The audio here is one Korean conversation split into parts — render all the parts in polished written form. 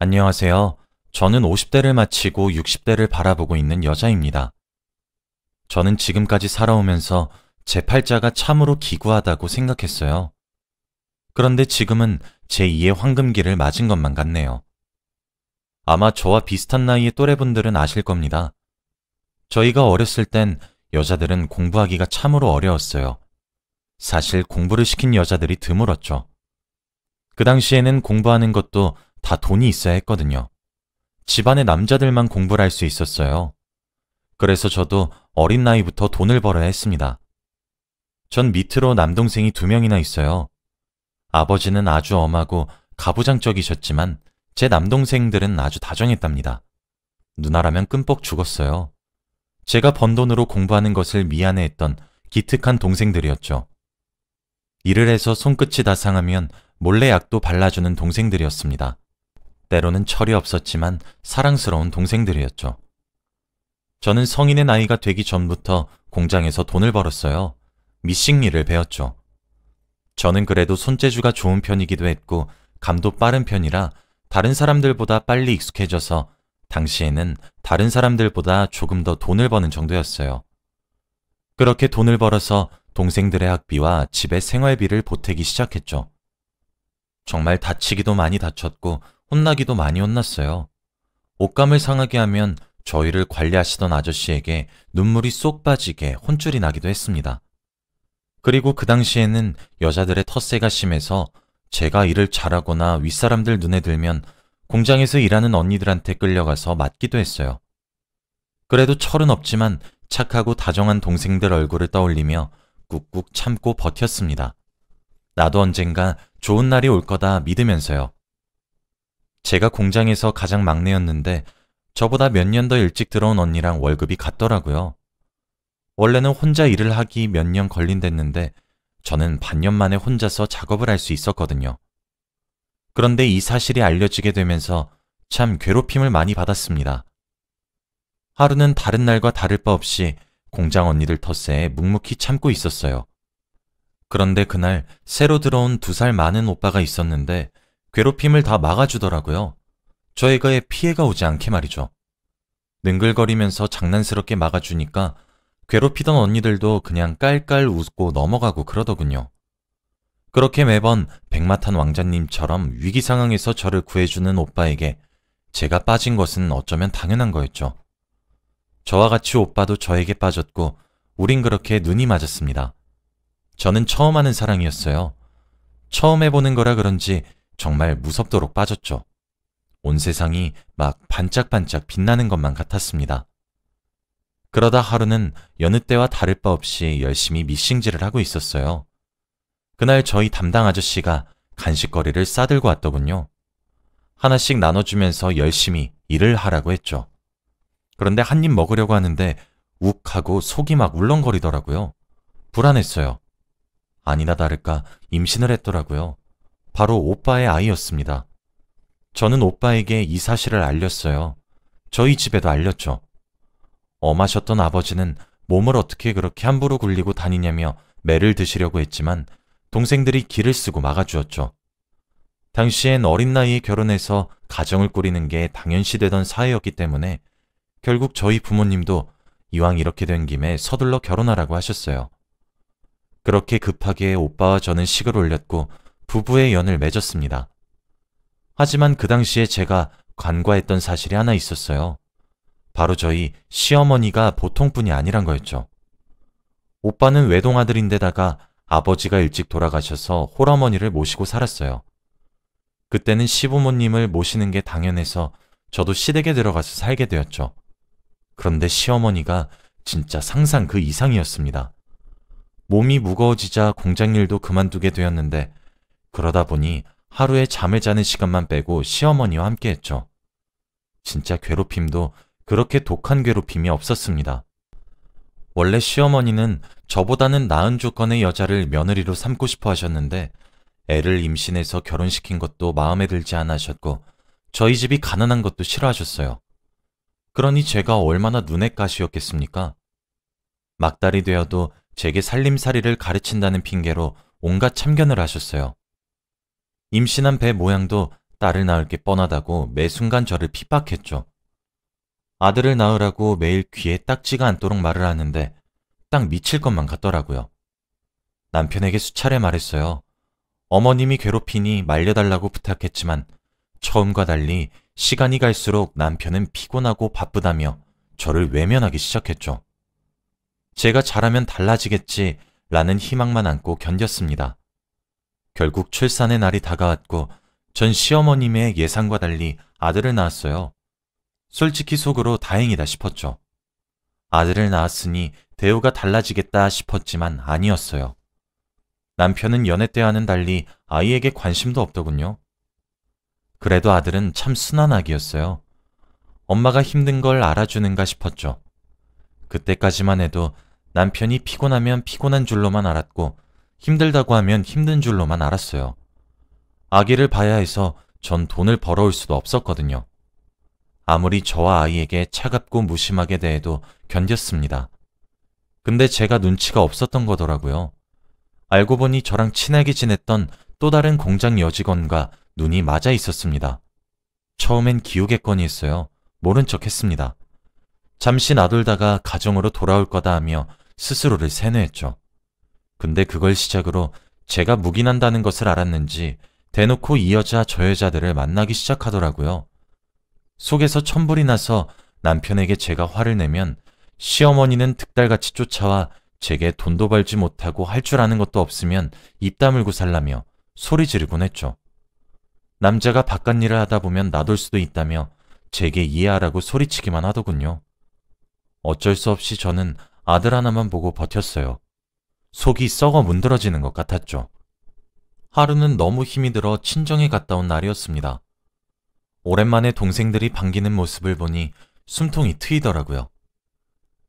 안녕하세요. 저는 50대를 마치고 60대를 바라보고 있는 여자입니다. 저는 지금까지 살아오면서 제 팔자가 참으로 기구하다고 생각했어요. 그런데 지금은 제2의 황금기를 맞은 것만 같네요. 아마 저와 비슷한 나이의 또래분들은 아실 겁니다. 저희가 어렸을 땐 여자들은 공부하기가 참으로 어려웠어요. 사실 공부를 시킨 여자들이 드물었죠. 그 당시에는 공부하는 것도 다 돈이 있어야 했거든요. 집안의 남자들만 공부를 할 수 있었어요. 그래서 저도 어린 나이부터 돈을 벌어야 했습니다. 전 밑으로 남동생이 2명이나 있어요. 아버지는 아주 엄하고 가부장적이셨지만 제 남동생들은 아주 다정했답니다. 누나라면 끔뻑 죽었어요. 제가 번 돈으로 공부하는 것을 미안해했던 기특한 동생들이었죠. 일을 해서 손끝이 다 상하면 몰래 약도 발라주는 동생들이었습니다. 때로는 철이 없었지만 사랑스러운 동생들이었죠. 저는 성인의 나이가 되기 전부터 공장에서 돈을 벌었어요. 미싱 일을 배웠죠. 저는 그래도 손재주가 좋은 편이기도 했고 감도 빠른 편이라 다른 사람들보다 빨리 익숙해져서 당시에는 다른 사람들보다 조금 더 돈을 버는 정도였어요. 그렇게 돈을 벌어서 동생들의 학비와 집의 생활비를 보태기 시작했죠. 정말 다치기도 많이 다쳤고 혼나기도 많이 혼났어요. 옷감을 상하게 하면 저희를 관리하시던 아저씨에게 눈물이 쏙 빠지게 혼쭐이 나기도 했습니다. 그리고 그 당시에는 여자들의 텃세가 심해서 제가 일을 잘하거나 윗사람들 눈에 들면 공장에서 일하는 언니들한테 끌려가서 맞기도 했어요. 그래도 철은 없지만 착하고 다정한 동생들 얼굴을 떠올리며 꾹꾹 참고 버텼습니다. 나도 언젠가 좋은 날이 올 거다 믿으면서요. 제가 공장에서 가장 막내였는데 저보다 몇 년 더 일찍 들어온 언니랑 월급이 같더라고요. 원래는 혼자 일을 하기 몇 년 걸린댔는데 저는 반년 만에 혼자서 작업을 할 수 있었거든요. 그런데 이 사실이 알려지게 되면서 참 괴롭힘을 많이 받았습니다. 하루는 다른 날과 다를 바 없이 공장 언니들 텃세에 묵묵히 참고 있었어요. 그런데 그날 새로 들어온 2살 많은 오빠가 있었는데 괴롭힘을 다 막아주더라고요. 저에게 피해가 오지 않게 말이죠. 능글거리면서 장난스럽게 막아주니까 괴롭히던 언니들도 그냥 깔깔 웃고 넘어가고 그러더군요. 그렇게 매번 백마탄 왕자님처럼 위기 상황에서 저를 구해주는 오빠에게 제가 빠진 것은 어쩌면 당연한 거였죠. 저와 같이 오빠도 저에게 빠졌고 우린 그렇게 눈이 맞았습니다. 저는 처음 하는 사랑이었어요. 처음 해보는 거라 그런지 정말 무섭도록 빠졌죠. 온 세상이 막 반짝반짝 빛나는 것만 같았습니다. 그러다 하루는 여느 때와 다를 바 없이 열심히 미싱질을 하고 있었어요. 그날 저희 담당 아저씨가 간식거리를 싸들고 왔더군요. 하나씩 나눠주면서 열심히 일을 하라고 했죠. 그런데 한 입 먹으려고 하는데 욱 하고 속이 막 울렁거리더라고요. 불안했어요. 아니나 다를까 임신을 했더라고요. 바로 오빠의 아이였습니다. 저는 오빠에게 이 사실을 알렸어요. 저희 집에도 알렸죠. 엄하셨던 아버지는 몸을 어떻게 그렇게 함부로 굴리고 다니냐며 매를 드시려고 했지만 동생들이 기를 쓰고 막아주었죠. 당시엔 어린 나이에 결혼해서 가정을 꾸리는 게 당연시되던 사회였기 때문에 결국 저희 부모님도 이왕 이렇게 된 김에 서둘러 결혼하라고 하셨어요. 그렇게 급하게 오빠와 저는 식을 올렸고 부부의 연을 맺었습니다. 하지만 그 당시에 제가 간과했던 사실이 하나 있었어요. 바로 저희 시어머니가 보통 분이 아니란 거였죠. 오빠는 외동아들인데다가 아버지가 일찍 돌아가셔서 홀어머니를 모시고 살았어요. 그때는 시부모님을 모시는 게 당연해서 저도 시댁에 들어가서 살게 되었죠. 그런데 시어머니가 진짜 상상 그 이상이었습니다. 몸이 무거워지자 공장일도 그만두게 되었는데 그러다 보니 하루에 잠을 자는 시간만 빼고 시어머니와 함께했죠. 진짜 괴롭힘도 그렇게 독한 괴롭힘이 없었습니다. 원래 시어머니는 저보다는 나은 조건의 여자를 며느리로 삼고 싶어 하셨는데 애를 임신해서 결혼시킨 것도 마음에 들지 않아 하셨고 저희 집이 가난한 것도 싫어하셨어요. 그러니 제가 얼마나 눈엣 가시였겠습니까? 막달이 되어도 제게 살림살이를 가르친다는 핑계로 온갖 참견을 하셨어요. 임신한 배 모양도 딸을 낳을 게 뻔하다고 매 순간 저를 핍박했죠. 아들을 낳으라고 매일 귀에 딱지가 않도록 말을 하는데 딱 미칠 것만 같더라고요. 남편에게 수차례 말했어요. 어머님이 괴롭히니 말려달라고 부탁했지만 처음과 달리 시간이 갈수록 남편은 피곤하고 바쁘다며 저를 외면하기 시작했죠. 제가 잘하면 달라지겠지라는 희망만 안고 견뎠습니다. 결국 출산의 날이 다가왔고 전 시어머님의 예상과 달리 아들을 낳았어요. 솔직히 속으로 다행이다 싶었죠. 아들을 낳았으니 대우가 달라지겠다 싶었지만 아니었어요. 남편은 연애 때와는 달리 아이에게 관심도 없더군요. 그래도 아들은 참 순한 아기였어요. 엄마가 힘든 걸 알아주는가 싶었죠. 그때까지만 해도 남편이 피곤하면 피곤한 줄로만 알았고 힘들다고 하면 힘든 줄로만 알았어요. 아기를 봐야 해서 전 돈을 벌어올 수도 없었거든요. 아무리 저와 아이에게 차갑고 무심하게 대해도 견뎠습니다. 근데 제가 눈치가 없었던 거더라고요. 알고 보니 저랑 친하게 지냈던 또 다른 공장 여직원과 눈이 맞아 있었습니다. 처음엔 기우겠거니 했어요. 모른 척 했습니다. 잠시 놔돌다가 가정으로 돌아올 거다 하며 스스로를 세뇌했죠. 근데 그걸 시작으로 제가 묵인한다는 것을 알았는지 대놓고 이 여자 저 여자들을 만나기 시작하더라고요. 속에서 천불이 나서 남편에게 제가 화를 내면 시어머니는 득달같이 쫓아와 제게 돈도 벌지 못하고 할 줄 아는 것도 없으면 입 다물고 살라며 소리 지르곤 했죠. 남자가 바깥 일을 하다 보면 놔둘 수도 있다며 제게 이해하라고 소리치기만 하더군요. 어쩔 수 없이 저는 아들 하나만 보고 버텼어요. 속이 썩어 문드러지는 것 같았죠. 하루는 너무 힘이 들어 친정에 갔다 온 날이었습니다. 오랜만에 동생들이 반기는 모습을 보니 숨통이 트이더라고요.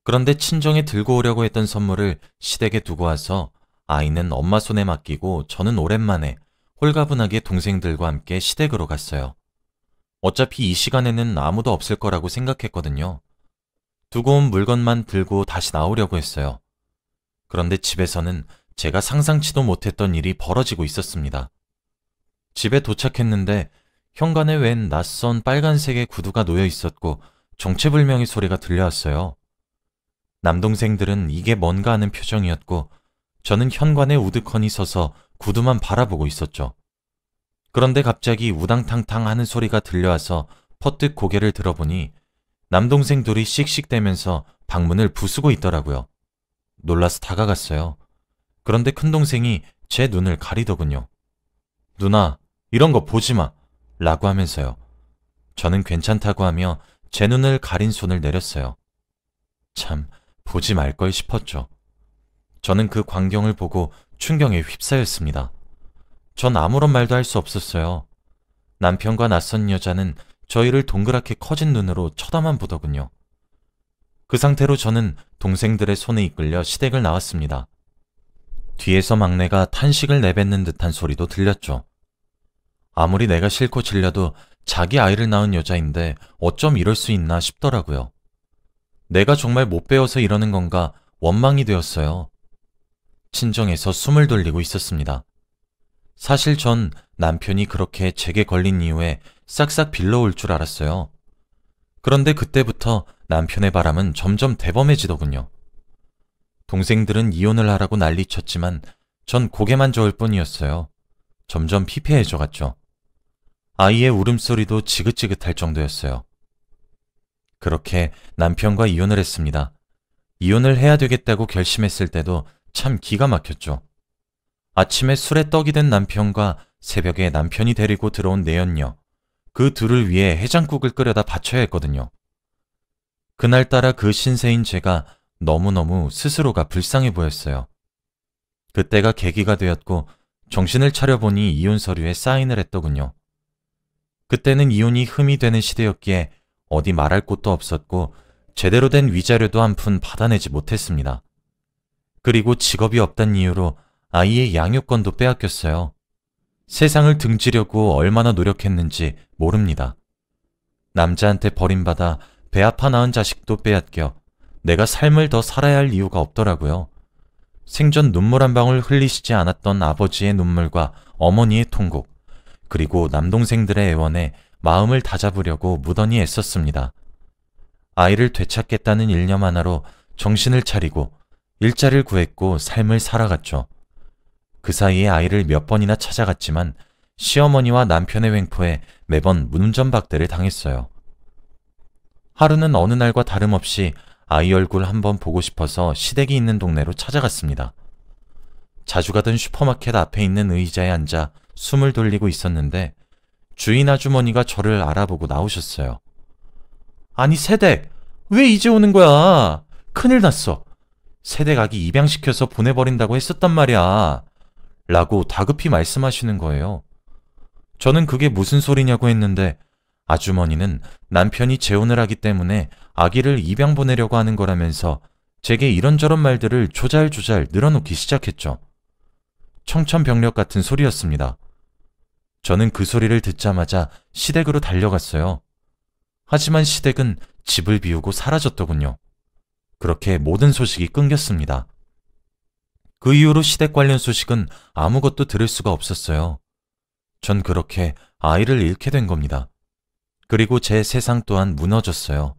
그런데 친정에 들고 오려고 했던 선물을 시댁에 두고 와서 아이는 엄마 손에 맡기고 저는 오랜만에 홀가분하게 동생들과 함께 시댁으로 갔어요. 어차피 이 시간에는 아무도 없을 거라고 생각했거든요. 두고 온 물건만 들고 다시 나오려고 했어요. 그런데 집에서는 제가 상상치도 못했던 일이 벌어지고 있었습니다. 집에 도착했는데 현관에 웬 낯선 빨간색의 구두가 놓여 있었고 정체불명의 소리가 들려왔어요. 남동생들은 이게 뭔가 하는 표정이었고 저는 현관에 우두커니 서서 구두만 바라보고 있었죠. 그런데 갑자기 우당탕탕 하는 소리가 들려와서 퍼뜩 고개를 들어보니 남동생 둘이 씩씩대면서 방문을 부수고 있더라고요. 놀라서 다가갔어요. 그런데 큰동생이 제 눈을 가리더군요. 누나, 이런 거 보지 마! 라고 하면서요. 저는 괜찮다고 하며 제 눈을 가린 손을 내렸어요. 참, 보지 말 걸 싶었죠. 저는 그 광경을 보고 충격에 휩싸였습니다. 전 아무런 말도 할 수 없었어요. 남편과 낯선 여자는 저희를 동그랗게 커진 눈으로 쳐다만 보더군요. 그 상태로 저는 동생들의 손에 이끌려 시댁을 나왔습니다. 뒤에서 막내가 탄식을 내뱉는 듯한 소리도 들렸죠. 아무리 내가 싫고 질려도 자기 아이를 낳은 여자인데 어쩜 이럴 수 있나 싶더라고요. 내가 정말 못 배워서 이러는 건가 원망이 되었어요. 친정에서 숨을 돌리고 있었습니다. 사실 전 남편이 그렇게 제게 걸린 이후에 싹싹 빌러올 줄 알았어요. 그런데 그때부터 남편의 바람은 점점 대범해지더군요. 동생들은 이혼을 하라고 난리쳤지만 전 고개만 저을 뿐이었어요. 점점 피폐해져 갔죠. 아이의 울음소리도 지긋지긋할 정도였어요. 그렇게 남편과 이혼을 했습니다. 이혼을 해야 되겠다고 결심했을 때도 참 기가 막혔죠. 아침에 술에 떡이 된 남편과 새벽에 남편이 데리고 들어온 내연녀, 그 둘을 위해 해장국을 끓여다 바쳐야 했거든요. 그날따라 그 신세인 제가 너무너무 스스로가 불쌍해 보였어요. 그때가 계기가 되었고 정신을 차려보니 이혼 서류에 사인을 했더군요. 그때는 이혼이 흠이 되는 시대였기에 어디 말할 곳도 없었고 제대로 된 위자료도 한 푼 받아내지 못했습니다. 그리고 직업이 없단 이유로 아이의 양육권도 빼앗겼어요. 세상을 등지려고 얼마나 노력했는지 모릅니다. 남자한테 버림받아 배 아파 낳은 자식도 빼앗겨 내가 삶을 더 살아야 할 이유가 없더라고요. 생전 눈물 한 방울 흘리시지 않았던 아버지의 눈물과 어머니의 통곡, 그리고 남동생들의 애원에 마음을 다잡으려고 무던히 애썼습니다. 아이를 되찾겠다는 일념 하나로 정신을 차리고 일자리를 구했고 삶을 살아갔죠. 그 사이에 아이를 몇 번이나 찾아갔지만 시어머니와 남편의 횡포에 매번 문전박대를 당했어요. 하루는 어느 날과 다름없이 아이 얼굴 한번 보고 싶어서 시댁이 있는 동네로 찾아갔습니다. 자주 가던 슈퍼마켓 앞에 있는 의자에 앉아 숨을 돌리고 있었는데 주인 아주머니가 저를 알아보고 나오셨어요. 아니 새댁, 왜 이제 오는 거야? 큰일 났어. 새댁 아기 입양시켜서 보내버린다고 했었단 말이야. 라고 다급히 말씀하시는 거예요. 저는 그게 무슨 소리냐고 했는데 아주머니는 남편이 재혼을 하기 때문에 아기를 입양 보내려고 하는 거라면서 제게 이런저런 말들을 조잘조잘 늘어놓기 시작했죠. 청천벽력 같은 소리였습니다. 저는 그 소리를 듣자마자 시댁으로 달려갔어요. 하지만 시댁은 집을 비우고 사라졌더군요. 그렇게 모든 소식이 끊겼습니다. 그 이후로 시댁 관련 소식은 아무것도 들을 수가 없었어요. 전 그렇게 아이를 잃게 된 겁니다. 그리고 제 세상 또한 무너졌어요.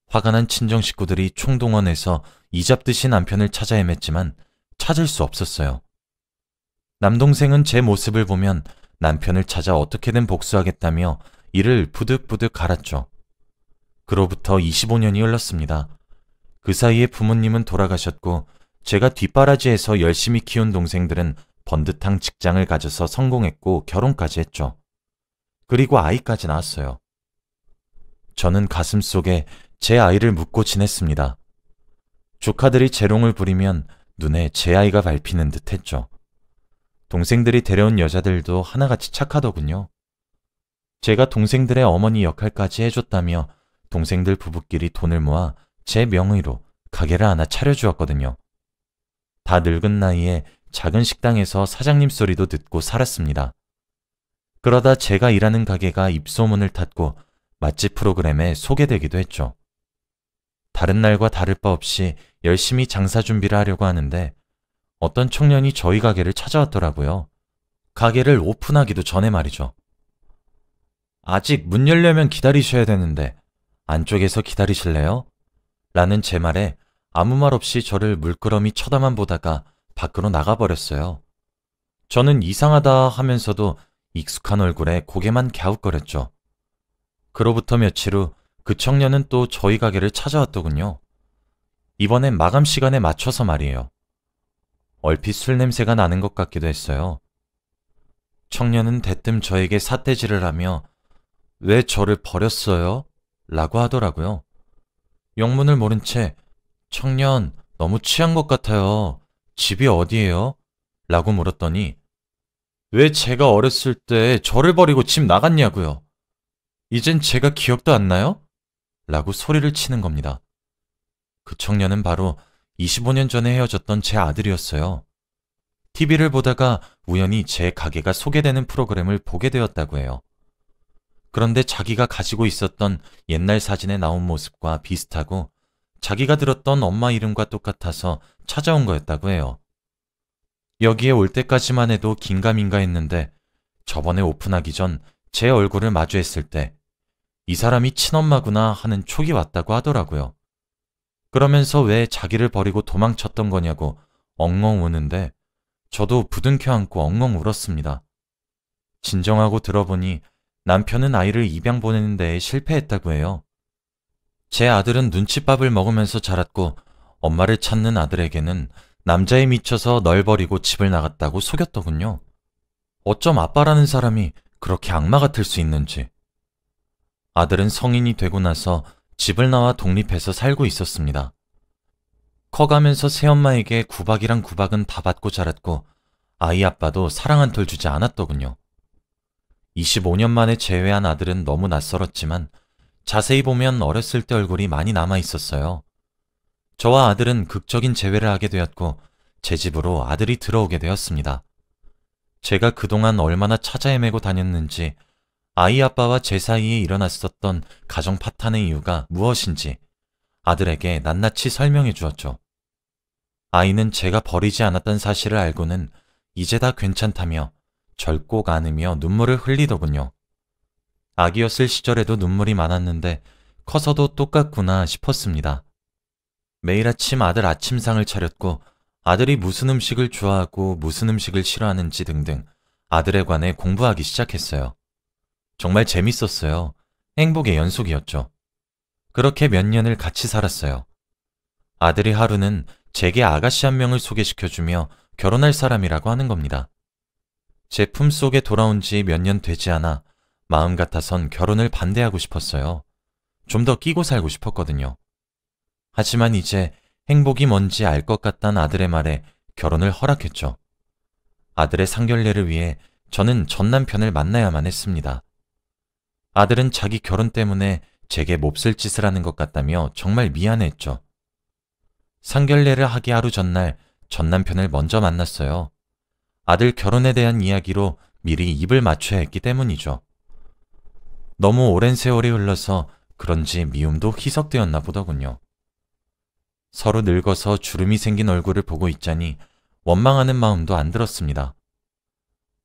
화가 난 친정 식구들이 총동원해서 이잡듯이 남편을 찾아 헤맸지만 찾을 수 없었어요. 남동생은 제 모습을 보면 남편을 찾아 어떻게든 복수하겠다며 이를 부득부득 갈았죠. 그로부터 25년이 흘렀습니다. 그 사이에 부모님은 돌아가셨고 제가 뒷바라지에서 열심히 키운 동생들은 번듯한 직장을 가져서 성공했고 결혼까지 했죠. 그리고 아이까지 낳았어요. 저는 가슴속에 제 아이를 묻고 지냈습니다. 조카들이 재롱을 부리면 눈에 제 아이가 밟히는 듯 했죠. 동생들이 데려온 여자들도 하나같이 착하더군요. 제가 동생들의 어머니 역할까지 해줬다며 동생들 부부끼리 돈을 모아 제 명의로 가게를 하나 차려주었거든요. 다 늙은 나이에 작은 식당에서 사장님 소리도 듣고 살았습니다. 그러다 제가 일하는 가게가 입소문을 탔고 맛집 프로그램에 소개되기도 했죠. 다른 날과 다를 바 없이 열심히 장사 준비를 하려고 하는데 어떤 청년이 저희 가게를 찾아왔더라고요. 가게를 오픈하기도 전에 말이죠. 아직 문 열려면 기다리셔야 되는데 안쪽에서 기다리실래요? 라는 제 말에 아무 말 없이 저를 물끄러미 쳐다만 보다가 밖으로 나가버렸어요. 저는 이상하다 하면서도 익숙한 얼굴에 고개만 갸웃거렸죠. 그로부터 며칠 후 그 청년은 또 저희 가게를 찾아왔더군요. 이번엔 마감 시간에 맞춰서 말이에요. 얼핏 술 냄새가 나는 것 같기도 했어요. 청년은 대뜸 저에게 삿대질을 하며 왜 저를 버렸어요? 라고 하더라고요. 영문을 모른 채 청년 너무 취한 것 같아요. 집이 어디예요? 라고 물었더니 왜 제가 어렸을 때 저를 버리고 집 나갔냐고요. 이젠 제가 기억도 안 나요? 라고 소리를 치는 겁니다. 그 청년은 바로 25년 전에 헤어졌던 제 아들이었어요. TV를 보다가 우연히 제 가게가 소개되는 프로그램을 보게 되었다고 해요. 그런데 자기가 가지고 있었던 옛날 사진에 나온 모습과 비슷하고 자기가 들었던 엄마 이름과 똑같아서 찾아온 거였다고 해요. 여기에 올 때까지만 해도 긴가민가 했는데 저번에 오픈하기 전 제 얼굴을 마주했을 때 이 사람이 친엄마구나 하는 촉이 왔다고 하더라고요. 그러면서 왜 자기를 버리고 도망쳤던 거냐고 엉엉 우는데 저도 부둥켜 안고 엉엉 울었습니다. 진정하고 들어보니 남편은 아이를 입양 보내는 데에 실패했다고 해요. 제 아들은 눈칫밥을 먹으면서 자랐고 엄마를 찾는 아들에게는 남자에 미쳐서 널 버리고 집을 나갔다고 속였더군요. 어쩜 아빠라는 사람이 그렇게 악마 같을 수 있는지. 아들은 성인이 되고 나서 집을 나와 독립해서 살고 있었습니다. 커가면서 새엄마에게 구박이랑 구박은 다 받고 자랐고 아이 아빠도 사랑 한 톨 주지 않았더군요. 25년 만에 재회한 아들은 너무 낯설었지만 자세히 보면 어렸을 때 얼굴이 많이 남아 있었어요. 저와 아들은 극적인 재회를 하게 되었고 제 집으로 아들이 들어오게 되었습니다. 제가 그동안 얼마나 찾아 헤매고 다녔는지 아이 아빠와 제 사이에 일어났었던 가정 파탄의 이유가 무엇인지 아들에게 낱낱이 설명해 주었죠. 아이는 제가 버리지 않았던 사실을 알고는 이제 다 괜찮다며 절 꼭 안으며 눈물을 흘리더군요. 아기였을 시절에도 눈물이 많았는데 커서도 똑같구나 싶었습니다. 매일 아침 아들 아침상을 차렸고 아들이 무슨 음식을 좋아하고 무슨 음식을 싫어하는지 등등 아들에 관해 공부하기 시작했어요. 정말 재밌었어요. 행복의 연속이었죠. 그렇게 몇 년을 같이 살았어요. 아들이 하루는 제게 아가씨 한 명을 소개시켜주며 결혼할 사람이라고 하는 겁니다. 제 품속에 돌아온 지 몇 년 되지 않아 마음 같아선 결혼을 반대하고 싶었어요. 좀 더 끼고 살고 싶었거든요. 하지만 이제 행복이 뭔지 알 것 같단 아들의 말에 결혼을 허락했죠. 아들의 상견례를 위해 저는 전 남편을 만나야만 했습니다. 아들은 자기 결혼 때문에 제게 몹쓸 짓을 하는 것 같다며 정말 미안해했죠. 상견례를 하기 하루 전날 전 남편을 먼저 만났어요. 아들 결혼에 대한 이야기로 미리 입을 맞춰야 했기 때문이죠. 너무 오랜 세월이 흘러서 그런지 미움도 희석되었나 보더군요. 서로 늙어서 주름이 생긴 얼굴을 보고 있자니 원망하는 마음도 안 들었습니다.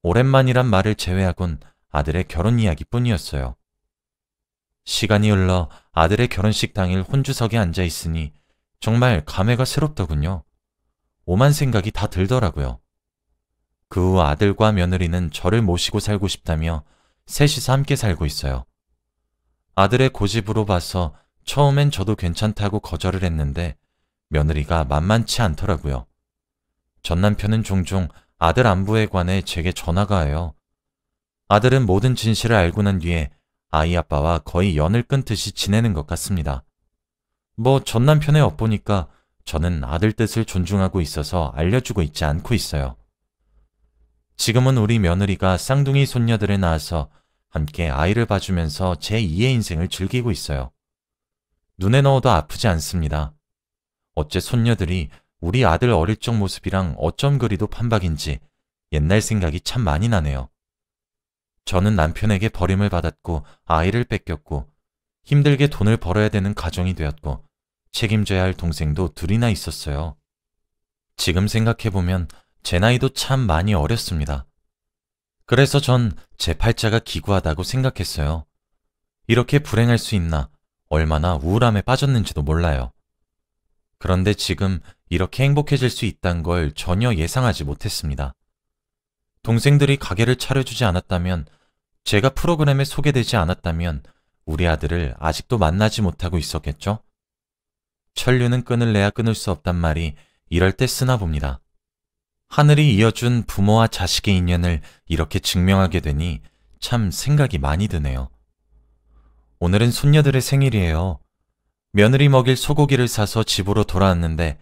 오랜만이란 말을 제외하곤 아들의 결혼 이야기뿐이었어요. 시간이 흘러 아들의 결혼식 당일 혼주석에 앉아 있으니 정말 감회가 새롭더군요. 오만 생각이 다 들더라고요. 그 후 아들과 며느리는 저를 모시고 살고 싶다며 셋이서 함께 살고 있어요. 아들의 고집으로 봐서 처음엔 저도 괜찮다고 거절을 했는데 며느리가 만만치 않더라고요. 전 남편은 종종 아들 안부에 관해 제게 전화가 와요. 아들은 모든 진실을 알고 난 뒤에 아이 아빠와 거의 연을 끊듯이 지내는 것 같습니다. 전 남편의 엿보니까 저는 아들 뜻을 존중하고 있어서 알려주고 있지 않고 있어요. 지금은 우리 며느리가 쌍둥이 손녀들을 낳아서 함께 아이를 봐주면서 제2의 인생을 즐기고 있어요. 눈에 넣어도 아프지 않습니다. 어째 손녀들이 우리 아들 어릴 적 모습이랑 어쩜 그리도 판박인지 옛날 생각이 참 많이 나네요. 저는 남편에게 버림을 받았고 아이를 뺏겼고 힘들게 돈을 벌어야 되는 가정이 되었고 책임져야 할 동생도 둘이나 있었어요. 지금 생각해보면 제 나이도 참 많이 어렸습니다. 그래서 전 제 팔자가 기구하다고 생각했어요. 이렇게 불행할 수 있나 얼마나 우울함에 빠졌는지도 몰라요. 그런데 지금 이렇게 행복해질 수 있다는 걸 전혀 예상하지 못했습니다. 동생들이 가게를 차려주지 않았다면, 제가 프로그램에 소개되지 않았다면 우리 아들을 아직도 만나지 못하고 있었겠죠? 천류는 끊을래야 끊을 수 없단 말이 이럴 때 쓰나 봅니다. 하늘이 이어준 부모와 자식의 인연을 이렇게 증명하게 되니 참 생각이 많이 드네요. 오늘은 손녀들의 생일이에요. 며느리 먹일 소고기를 사서 집으로 돌아왔는데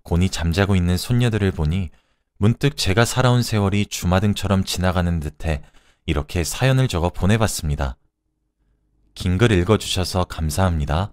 곤히 잠자고 있는 손녀들을 보니 문득 제가 살아온 세월이 주마등처럼 지나가는 듯해 이렇게 사연을 적어 보내봤습니다. 긴 글 읽어주셔서 감사합니다.